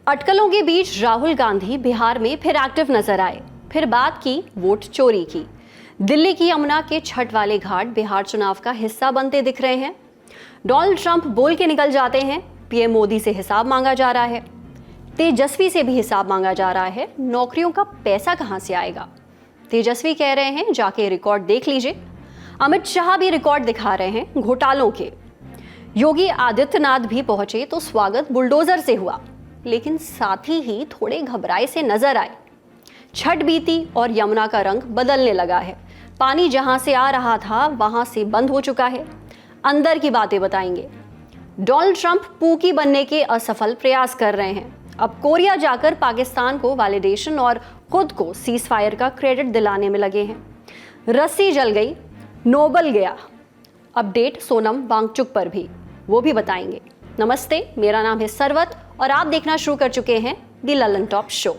अटकलों के बीच राहुल गांधी बिहार में फिर एक्टिव नजर आए। फिर बात की वोट चोरी की। दिल्ली की यमुना के छठ वाले घाट बिहार चुनाव का हिस्सा बनते दिख रहे हैं। डोनाल्ड ट्रंप बोल के निकल जाते हैं, पीएम मोदी से हिसाब मांगा जा रहा है, तेजस्वी से भी हिसाब मांगा जा रहा है, नौकरियों का पैसा कहां से आएगा। तेजस्वी कह रहे हैं जाके रिकॉर्ड देख लीजिए। अमित शाह भी रिकॉर्ड दिखा रहे हैं घोटालों के। योगी आदित्यनाथ भी पहुंचे तो स्वागत बुलडोजर से हुआ, लेकिन साथ ही थोड़े घबराए से नजर आए। छठ बीती और यमुना का रंग बदलने लगा है। पानी जहां से आ रहा था वहां से बंद हो चुका है। अंदर की बातें बताएंगे। डोनाल्ड ट्रंप पूकी बनने के असफल प्रयास कर रहे हैं। अब कोरिया जाकर पाकिस्तान को वैलिडेशन और खुद को सीज फायर का क्रेडिट दिलाने में लगे हैं। रस्सी जल गई, नोबल गया। अपडेट सोनम वांगचुक पर भी, वो भी बताएंगे। नमस्ते, मेरा नाम है सरवत और आप देखना शुरू कर चुके हैं the Lalan top show.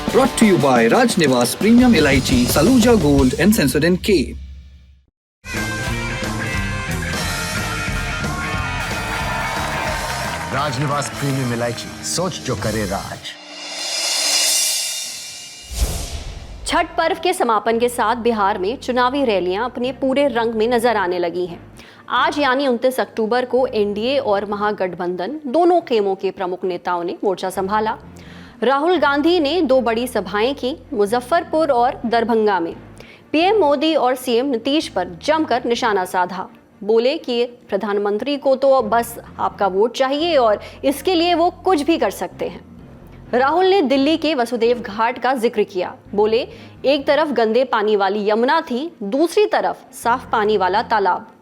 Brought to you by Rajnivas Premium Elaichi, Saluja Gold and Sensodyne K. Rajnivas premium इलायची, सोच जो करे राज। छठ पर्व के समापन के साथ बिहार में चुनावी रैलियां अपने पूरे रंग में नजर आने लगी हैं। आज यानी 29 अक्टूबर को एनडीए और महागठबंधन दोनों खेमों के प्रमुख नेताओं ने मोर्चा संभाला। राहुल गांधी ने 2 बड़ी सभाएं की, मुजफ्फरपुर और दरभंगा में। पीएम मोदी और सीएम नीतीश पर जमकर निशाना साधा। बोले कि प्रधानमंत्री को तो बस आपका वोट चाहिए और इसके लिए वो कुछ भी कर सकते हैं। राहुल ने दिल्ली के वसुदेव घाट का जिक्र किया। बोले एक तरफ गंदे पानी वाली यमुना थी, दूसरी तरफ साफ पानी वाला तालाब।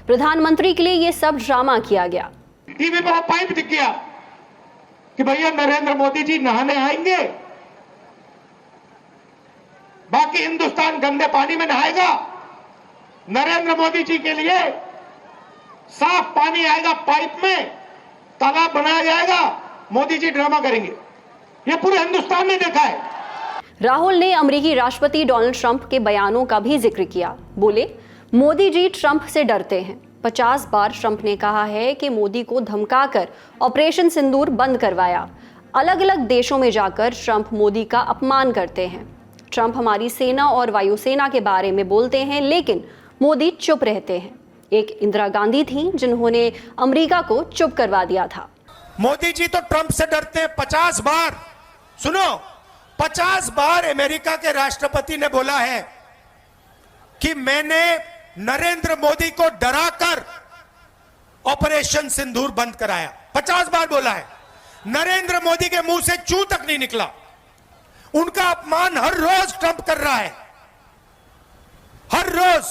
प्रधानमंत्री के लिए ये सब ड्रामा किया गया। टीवी पर पाइप दिख गया कि भैया नरेंद्र मोदी जी नहाने आएंगे, बाकी हिंदुस्तान गंदे पानी में नहाएगा। नरेंद्र मोदी जी के लिए साफ पानी आएगा, पाइप में तालाब बनाया जाएगा, मोदी जी ड्रामा करेंगे। ये पूरे हिंदुस्तान ने देखा है। राहुल ने अमेरिकी राष्ट्रपति डोनाल्ड ट्रंप के बयानों का भी जिक्र किया। बोले मोदी जी ट्रंप से डरते हैं। 50 बार ट्रंप ने कहा है कि मोदी को धमकाकर ऑपरेशन सिंदूर बंद करवाया। अलग अलग देशों में जाकर ट्रंप मोदी का अपमान करते हैं। ट्रंप हमारी सेना और वायुसेना के बारे में बोलते हैं, लेकिन मोदी चुप रहते हैं। एक इंदिरा गांधी थी जिन्होंने अमेरिका को चुप करवा दिया था। मोदी जी तो ट्रंप से डरते हैं। 50 बार, सुनो, 50 बार अमेरिका के राष्ट्रपति ने बोला है कि मैंने नरेंद्र मोदी को डराकर ऑपरेशन सिंदूर बंद कराया। 50 बार बोला है। नरेंद्र मोदी के मुंह से चू तक नहीं निकला। उनका अपमान हर रोज ट्रंप कर रहा है। हर रोज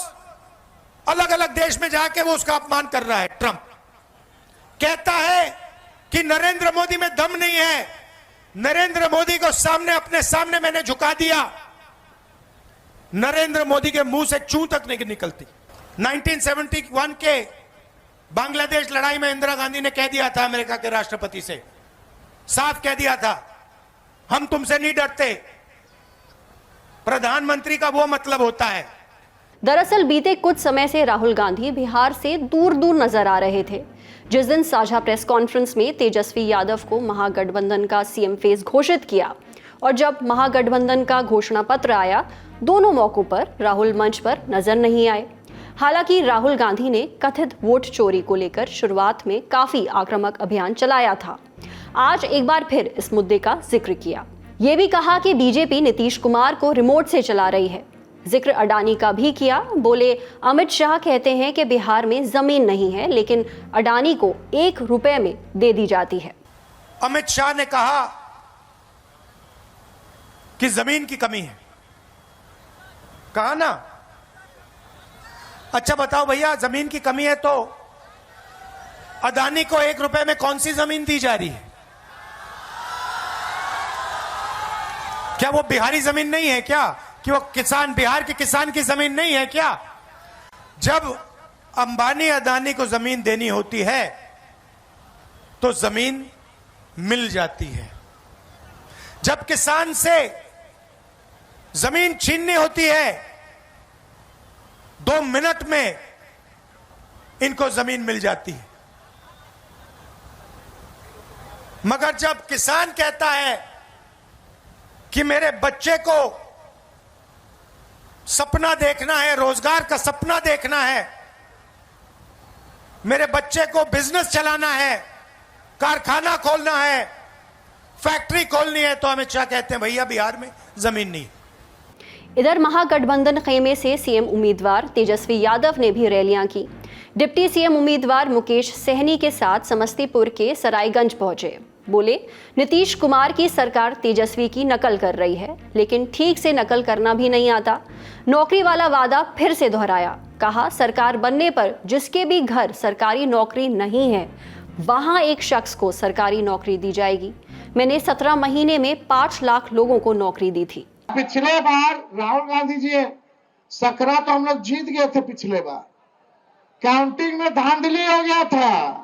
अलग अलग देश में जाके वो उसका अपमान कर रहा है। ट्रंप कहता है कि नरेंद्र मोदी में दम नहीं है। नरेंद्र मोदी को सामने, अपने सामने मैंने झुका दिया। नरेंद्र मोदी के मुंह से चू तक नहीं निकलती। 1971 के बांग्लादेश लड़ाई में इंदिरा गांधी ने कह दिया था अमेरिका के राष्ट्रपति से, साफ कह दिया था, हम तुमसे नहीं डरते। प्रधानमंत्री का वो मतलब होता है। दरअसल बीते कुछ समय से राहुल गांधी बिहार से दूर दूर नजर आ रहे थे। जिस दिन साझा प्रेस कॉन्फ्रेंस में तेजस्वी यादव को महागठबंधन का सीएम फेस घोषित किया और जब महागठबंधन का घोषणा पत्र आया, दोनों मौकों पर राहुल मंच पर नजर नहीं आए। हालांकि राहुल गांधी ने कथित वोट चोरी को लेकर शुरुआत में काफी आक्रामक अभियान चलाया था। आज एक बार फिर इस मुद्दे का जिक्र किया। ये भी कहा कि बीजेपी नीतीश कुमार को रिमोट से चला रही है। जिक्र अडानी का भी किया। बोले अमित शाह कहते हैं कि बिहार में जमीन नहीं है, लेकिन अडानी को 1 रुपए में दे दी जाती है। अमित शाह ने कहा कि जमीन की कमी है। कहा ना? अच्छा बताओ भैया, जमीन की कमी है तो अदानी को 1 रुपए में कौन सी जमीन दी जा रही है? क्या वो बिहारी जमीन नहीं है क्या? कि वो किसान, बिहार के किसान की जमीन नहीं है क्या? जब अंबानी अदानी को जमीन देनी होती है तो जमीन मिल जाती है। जब किसान से जमीन छीननी होती है 2 मिनट में इनको जमीन मिल जाती है। मगर जब किसान कहता है कि मेरे बच्चे को सपना देखना है, रोजगार का सपना देखना है, मेरे बच्चे को बिजनेस चलाना है, कारखाना खोलना है, फैक्ट्री खोलनी है, तो अमित शाह कहते हैं भैया बिहार में जमीन नहीं। इधर महागठबंधन खेमे से सीएम उम्मीदवार तेजस्वी यादव ने भी रैलियां की। डिप्टी सीएम उम्मीदवार मुकेश सहनी के साथ समस्तीपुर के सरायगंज पहुंचे। बोले, नीतीश कुमार की सरकार तेजस्वी की नकल कर रही है, लेकिन ठीक से नकल करना भी नहीं आता। नौकरी वाला वादा फिर से दोहराया। कहा, सरकार बनने पर जिसके भी घर सरकारी नौकरी नहीं है वहां एक शख्स को सरकारी नौकरी दी जाएगी। मैंने 17 महीने में 5 लाख लोगों को नौकरी दी थी। पिछले बार राहुल गांधी जी सकरा तो हम लोग जीत गए थे, पिछले बार काउंटिंग में धांधली हो गया था,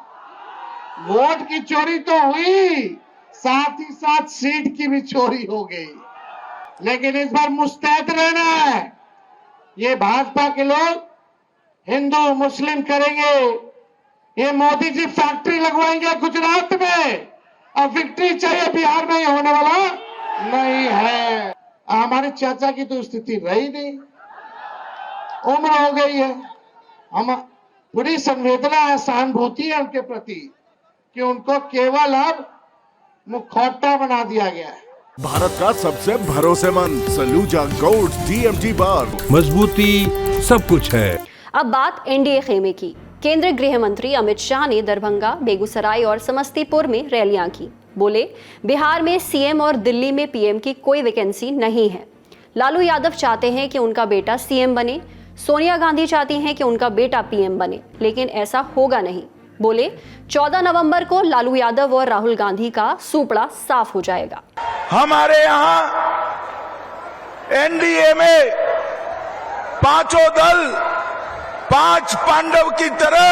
वोट की चोरी तो हुई, साथ ही साथ सीट की भी चोरी हो गई। लेकिन इस बार मुस्तैद रहना है। ये भाजपा के लोग हिंदू मुस्लिम करेंगे, ये मोदी जी फैक्ट्री लगवाएंगे गुजरात में, और विक्ट्री चाहिए बिहार में, ये होने वाला नहीं है। हमारे चाचा की तो स्थिति रही नहीं, उम्र हो गई है, हम पूरी संवेदना है, सहानुभूति है उनके प्रति कि उनको केवल अब मुखौटा बना दिया गया है। भारत का सबसे भरोसेमंद सलूजा गोल्ड TMT बार, मजबूती सब कुछ है। अब बात एनडीए खेमे की। केंद्रीय गृह मंत्री अमित शाह ने दरभंगा, बेगूसराय और समस्तीपुर में रैलियां की। बोले, बिहार में सीएम और दिल्ली में पीएम की कोई वैकेंसी नहीं है। लालू यादव चाहते हैं कि उनका बेटा सीएम बने, सोनिया गांधी चाहती हैं कि उनका बेटा पीएम बने, लेकिन ऐसा होगा नहीं। बोले, 14 नवंबर को लालू यादव और राहुल गांधी का सूपड़ा साफ हो जाएगा। हमारे यहाँ एनडीए में पांचों दल 5 पांडव की तरह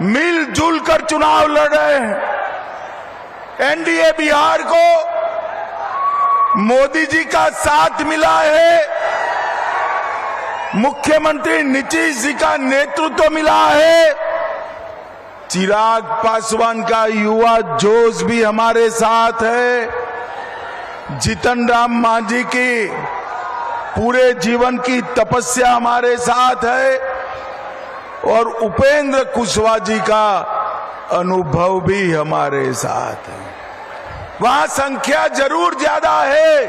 मिलजुल कर चुनाव लड़ रहे हैं। एनडीए बिहार को मोदी जी का साथ मिला है, मुख्यमंत्री नीतीश जी का नेतृत्व मिला है, चिराग पासवान का युवा जोश भी हमारे साथ है, जीतन राम मांझी की पूरे जीवन की तपस्या हमारे साथ है, और उपेंद्र कुशवाहा जी का अनुभव भी हमारे साथ है। वहां संख्या जरूर ज्यादा है,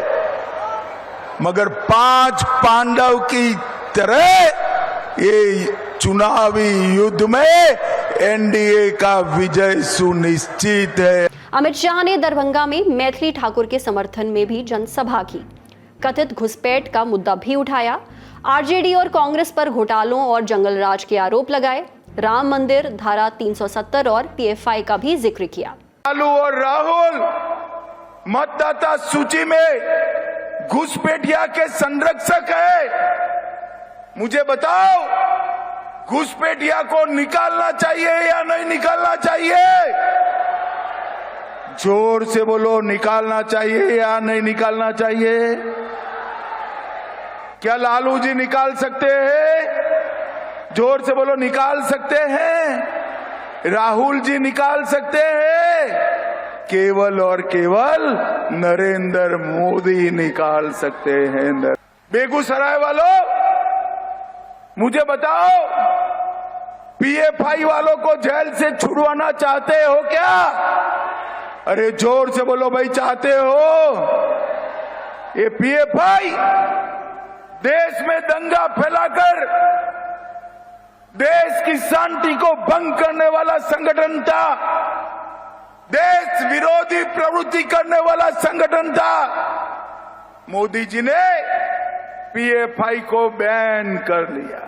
मगर 5 पांडव की तरह ये चुनावी युद्ध में एनडीए का विजय सुनिश्चित है। अमित शाह ने दरभंगा में मैथिली ठाकुर के समर्थन में भी जनसभा की। कथित घुसपैठ का मुद्दा भी उठाया। आरजेडी और कांग्रेस पर घोटालों और जंगलराज के आरोप लगाए। राम मंदिर, धारा 370 और पीएफआई का भी जिक्र किया। लालू और राहुल मतदाता सूची में घुसपैठिया के संरक्षक है। मुझे बताओ, घुसपैठिया को निकालना चाहिए या नहीं निकालना चाहिए? जोर से बोलो, निकालना चाहिए या नहीं निकालना चाहिए? क्या लालू जी निकाल सकते हैं? जोर से बोलो, निकाल सकते हैं? राहुल जी निकाल सकते हैं? केवल और केवल नरेंद्र मोदी निकाल सकते हैं। बेगूसराय वालों, मुझे बताओ, पीएफआई वालों को जेल से छुड़वाना चाहते हो क्या? अरे जोर से बोलो भाई, चाहते हो? ये पीएफआई देश में दंगा फैलाकर देश की शांति को भंग करने वाला संगठन था, देश विरोधी प्रवृत्ति करने वाला संगठन था। मोदी जी ने पीएफआई को बैन कर लिया।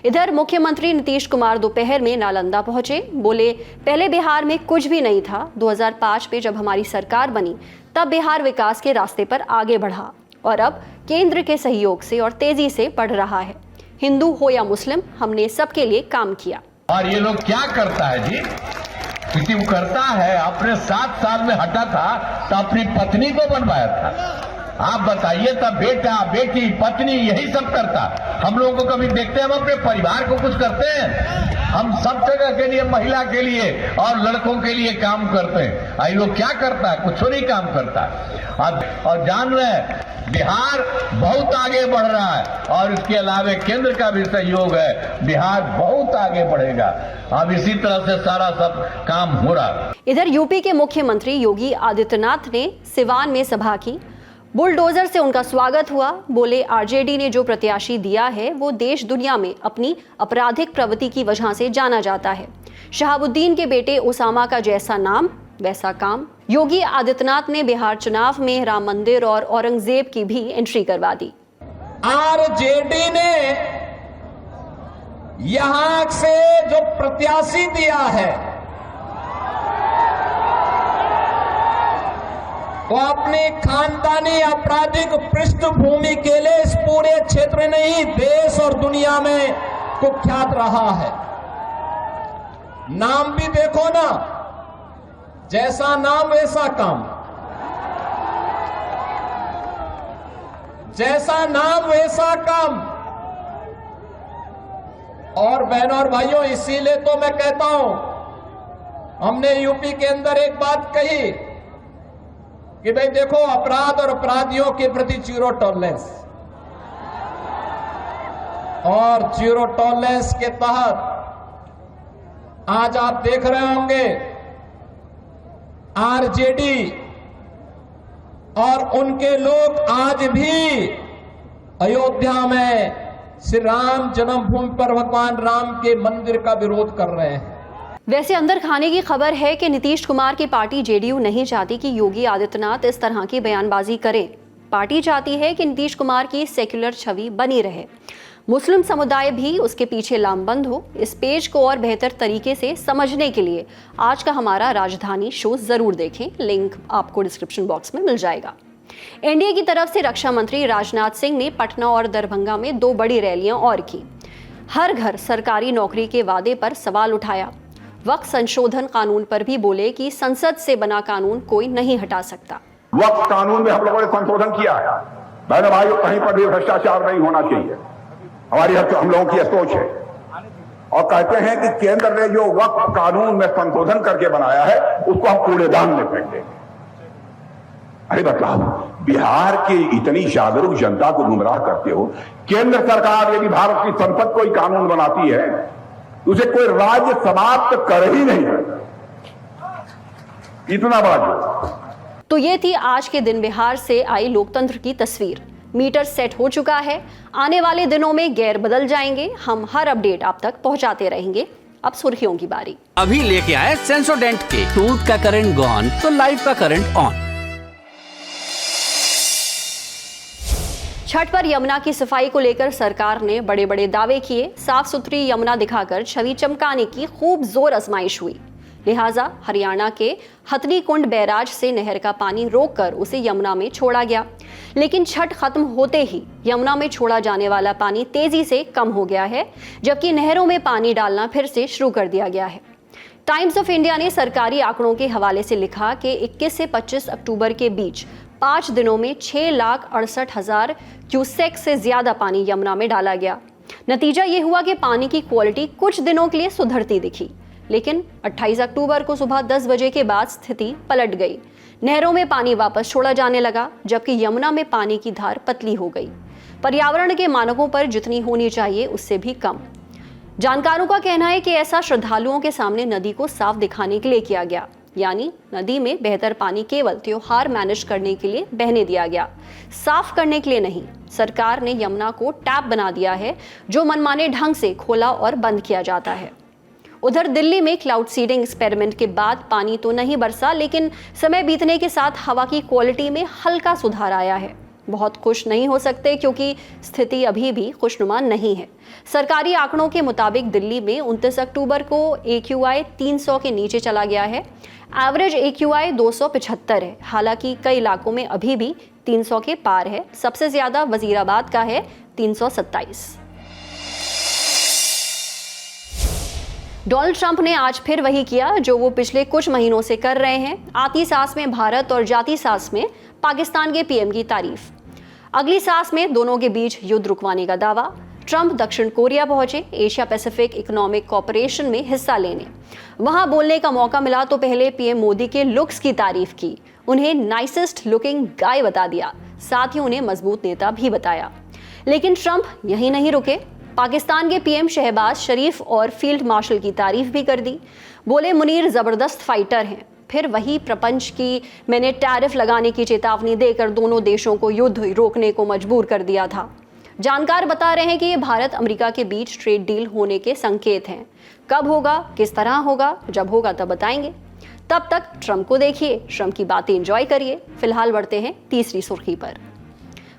इधर मुख्यमंत्री नीतीश कुमार दोपहर में नालंदा पहुंचे। बोले, पहले बिहार में कुछ भी नहीं था। 2005 में जब हमारी सरकार बनी तब बिहार विकास के रास्ते पर आगे बढ़ा, और अब केंद्र के सहयोग से और तेजी से बढ़ रहा है। हिंदू हो या मुस्लिम, हमने सबके लिए काम किया। और ये लोग क्या करता है जी? क्योंकि वो करता है, अपने 7 साल में हटा था तो अपनी पत्नी को बनवाया था, आप बताइए तब बेटा बेटी पत्नी यही सब करता। हम लोगों को कभी देखते हैं हम अपने परिवार को कुछ करते हैं? हम सब जगह के लिए, महिला के लिए और लड़कों के लिए काम करते हैं। आई लोग क्या करता है? कुछ नहीं काम करता। और जान रहे हैं बिहार बहुत आगे बढ़ रहा है और इसके अलावे केंद्र का भी सहयोग है। बिहार बहुत आगे बढ़ेगा। अब इसी तरह से सारा सब काम हो रहा है। इधर यूपी के मुख्यमंत्री योगी आदित्यनाथ ने सिवान में सभा की। बुलडोजर से उनका स्वागत हुआ। बोले आरजेडी ने जो प्रत्याशी दिया है वो देश दुनिया में अपनी आपराधिक प्रवृत्ति की वजह से जाना जाता है। शहाबुद्दीन के बेटे ओसामा का जैसा नाम वैसा काम। योगी आदित्यनाथ ने बिहार चुनाव में राम मंदिर और औरंगजेब की भी एंट्री करवा दी। आरजेडी ने यहां से जो प्रत्याशी दिया है तो अपनी खानदानी आपराधिक पृष्ठभूमि के लिए इस पूरे क्षेत्र नहीं देश और दुनिया में कुख्यात रहा है। नाम भी देखो ना, जैसा नाम वैसा काम, जैसा नाम वैसा काम। और बहनों और भाइयों, इसीलिए तो मैं कहता हूं, हमने यूपी के अंदर एक बात कही कि भाई देखो, अपराध और अपराधियों के प्रति जीरो टॉलरेंस, और जीरो टॉलरेंस के तहत आज आप देख रहे होंगे आरजेडी और उनके लोग आज भी अयोध्या में श्री राम जन्मभूमि पर भगवान राम के मंदिर का विरोध कर रहे हैं। वैसे अंदर खाने की खबर है कि नीतीश कुमार की पार्टी जेडीयू नहीं चाहती कि योगी आदित्यनाथ इस तरह की बयानबाजी करें। पार्टी चाहती है कि नीतीश कुमार की सेक्युलर छवि बनी रहे, मुस्लिम समुदाय भी उसके पीछे लामबंद हो। इस पेज को और बेहतर तरीके से समझने के लिए आज का हमारा राजधानी शो जरूर देखें। लिंक आपको डिस्क्रिप्शन बॉक्स में मिल जाएगा। एनडीए की तरफ से रक्षा मंत्री राजनाथ सिंह ने पटना और दरभंगा में 2 बड़ी रैलियां और की। हर घर सरकारी नौकरी के वादे पर सवाल उठाया। वक्फ संशोधन कानून पर भी बोले कि संसद से बना कानून कोई नहीं हटा सकता। वक्फ कानून में हम लोगों ने संशोधन किया है। बहनों भाइयों, कहीं पर भी भ्रष्टाचार नहीं होना चाहिए, हमारी हम लोगों की सोच है। और कहते हैं कि केंद्र ने जो वक्फ कानून में संशोधन करके बनाया है उसको हम कूड़ेदान में फेंक देंगे। अरे बताओ, बिहार की इतनी जागरूक जनता को गुमराह करते हो। केंद्र सरकार यदि भारत की संसद कोई कानून बनाती है उसे कोई राज्य समाप्त कर ही नहीं है। इतना बड़ा। तो ये थी आज के दिन बिहार से आई लोकतंत्र की तस्वीर। मीटर सेट हो चुका है। आने वाले दिनों में गेयर बदल जाएंगे। हम हर अपडेट आप तक पहुंचाते रहेंगे। अब सुर्खियों की बारी। अभी लेके आए सेंसोडेंट के टूथ का करंट गॉन तो लाइफ का करंट ऑन। छठ पर यमुना की सफाई को लेकर सरकार ने बड़े बड़े दावे किए। साफ सुथरी यमुना दिखाकर छवि चमकाने की खूब जोर आजमाइश हुई। लिहाजा हरियाणा के हथनी कुंड बैराज से नहर का पानी रोककर उसे यमुना में छोड़ा गया। लेकिन छठ खत्म होते ही यमुना में छोड़ा जाने वाला पानी तेजी से कम हो गया है, जबकि नहरों में पानी डालना फिर से शुरू कर दिया गया है। टाइम्स ऑफ इंडिया ने सरकारी आंकड़ों के हवाले से लिखा कि 21 से 25 अक्टूबर के बीच 5 दिनों में 6,68,000 क्यूसेक से ज्यादा पानी यमुना में डाला गया। नतीजा ये हुआ कि पानी की क्वालिटी कुछ दिनों के लिए सुधरती दिखी, लेकिन 28 अक्टूबर को सुबह 10 बजे के बाद स्थिति पलट गई। नहरों में पानी वापस छोड़ा जाने लगा, जबकि यमुना में पानी की धार पतली हो गई। पर्यावरण के मानकों पर जितनी होनी चाहिए उससे भी कम। जानकारों का कहना है कि ऐसा श्रद्धालुओं के सामने नदी को साफ दिखाने के लिए किया गया, यानी नदी में बेहतर पानी केवल त्योहार मैनेज करने के लिए बहने दिया गया, साफ करने के लिए नहीं। सरकार ने यमुना को टैप बना दिया है, जो मनमाने ढंग से खोला और बंद किया जाता है। उधर दिल्ली में क्लाउड सीडिंग एक्सपेरिमेंट के बाद पानी तो नहीं बरसा, लेकिन समय बीतने के साथ हवा की क्वालिटी में हल्का सुधार आया है। बहुत खुश नहीं हो सकते क्योंकि स्थिति अभी भी खुशनुमा नहीं है। सरकारी आंकड़ों के मुताबिक दिल्ली में 29 अक्टूबर को AQI 300 के नीचे चला गया है। एवरेज AQI 275 है। हालांकि कई इलाकों में अभी भी 300 के पार है। सबसे ज्यादा वजीराबाद का है 327। डोनाल्ड ट्रंप ने आज फिर वही किया जो वो पिछले कुछ महीनों से कर रहे हैं। आती सांस में भारत और जाती सांस में पाकिस्तान के पीएम की तारीफ। अगली सांस में दोनों के बीच युद्ध रुकवाने का दावा। ट्रंप दक्षिण कोरिया पहुंचे एशिया पैसिफिक इकोनॉमिक कॉरपोरेशन में हिस्सा लेने। वहां बोलने का मौका मिला तो पहले पीएम मोदी के लुक्स की तारीफ की, उन्हें नाइसेस्ट लुकिंग गाय बता दिया, साथ ही उन्हें मजबूत नेता भी बताया। लेकिन ट्रंप यहीं नहीं रुके, पाकिस्तान के पीएम शहबाज शरीफ और फील्ड मार्शल की तारीफ भी कर दी। बोले मुनीर जबरदस्त फाइटर हैं। फिर वही प्रपंच की मैंने टैरिफ लगाने की चेतावनी देकर दोनों देशों को युद्ध रोकने को मजबूर कर दिया था। जानकार बता रहे हैं कि ये भारत अमेरिका के बीच ट्रेड डील होने के संकेत हैं। कब होगा, किस तरह होगा, जब होगा तब बताएंगे। तब तक ट्रंप को देखिए, ट्रंप की बातें एंजॉय करिए। फिलहाल बढ़ते हैं तीसरी सुर्खी पर।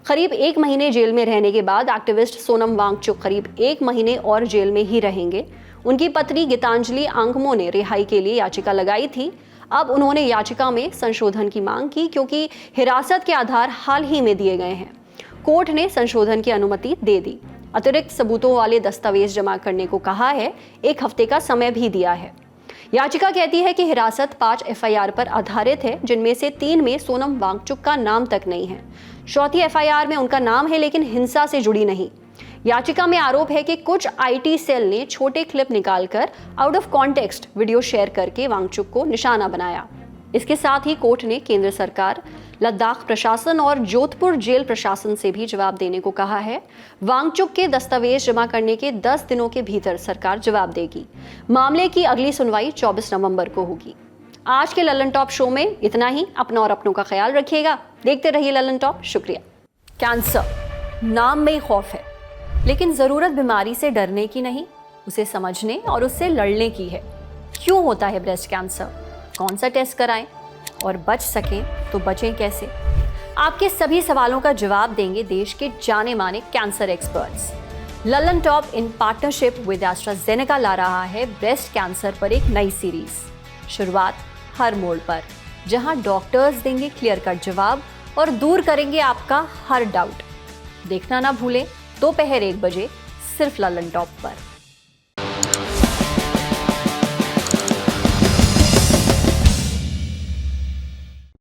करीब 1 महीने जेल में रहने के बाद एक्टिविस्ट सोनम वांगचुक करीब 1 महीने और जेल में ही रहेंगे। उनकी पत्नी गीतांजलि आंगमो ने रिहाई के लिए याचिका लगाई थी। अब उन्होंने याचिका में संशोधन की मांग की क्योंकि हिरासत के आधार हाल ही में दिए गए हैं। कोर्ट ने संशोधन की अनुमति दे दी। अतिरिक्त सबूतों वाले दस्तावेज जमा करने को कहा है। 1 हफ्ते का समय भी दिया है। याचिका कहती है कि हिरासत 5 एफआईआर पर आधारित है, जिनमें से 3 में सोनम वांगचुक का नाम तक नहीं है। चौथी एफआईआर में उनका नाम है लेकिन हिंसा से जुड़ी नहीं। याचिका में आरोप है कि कुछ आईटी सेल ने छोटे क्लिप निकालकर out of context video share करके वांगचुक को निशाना बनाया। इसके साथ ही कोर्ट ने केंद्र सरकार, लद्दाख प्रशासन और जोधपुर जेल प्रशासन से भी जवाब देने को कहा है। वांगचुक के दस्तावेज जमा करने के 10 दिनों के भीतर सरकार जवाब देगी। मामले की अगली सुनवाई 24 नवंबर को होगी। आज के ललन टॉप शो में इतना ही। अपना और अपनों का ख्याल रखिएगा। देखते रहिए ललन टॉप। शुक्रिया। कैंसर नाम में ही खौफ है, लेकिन जरूरत बीमारी से डरने की नहीं, उसे समझने और उससे लड़ने की है। क्यों होता है ब्रेस्ट कैंसर, कौन सा टेस्ट कराएं और बच सकें तो बचें कैसे? आपके सभी सवालों का जवाब देंगे देश के जाने माने cancer experts. Lallantop in partnership with AstraZeneca ला रहा है ब्रेस्ट कैंसर पर एक नई सीरीज। शुरुआत हर मोड़ पर, जहां डॉक्टर्स देंगे क्लियर कट जवाब और दूर करेंगे आपका हर डाउट। देखना ना भूलें दोपहर 1 बजे सिर्फ ललन टॉप पर।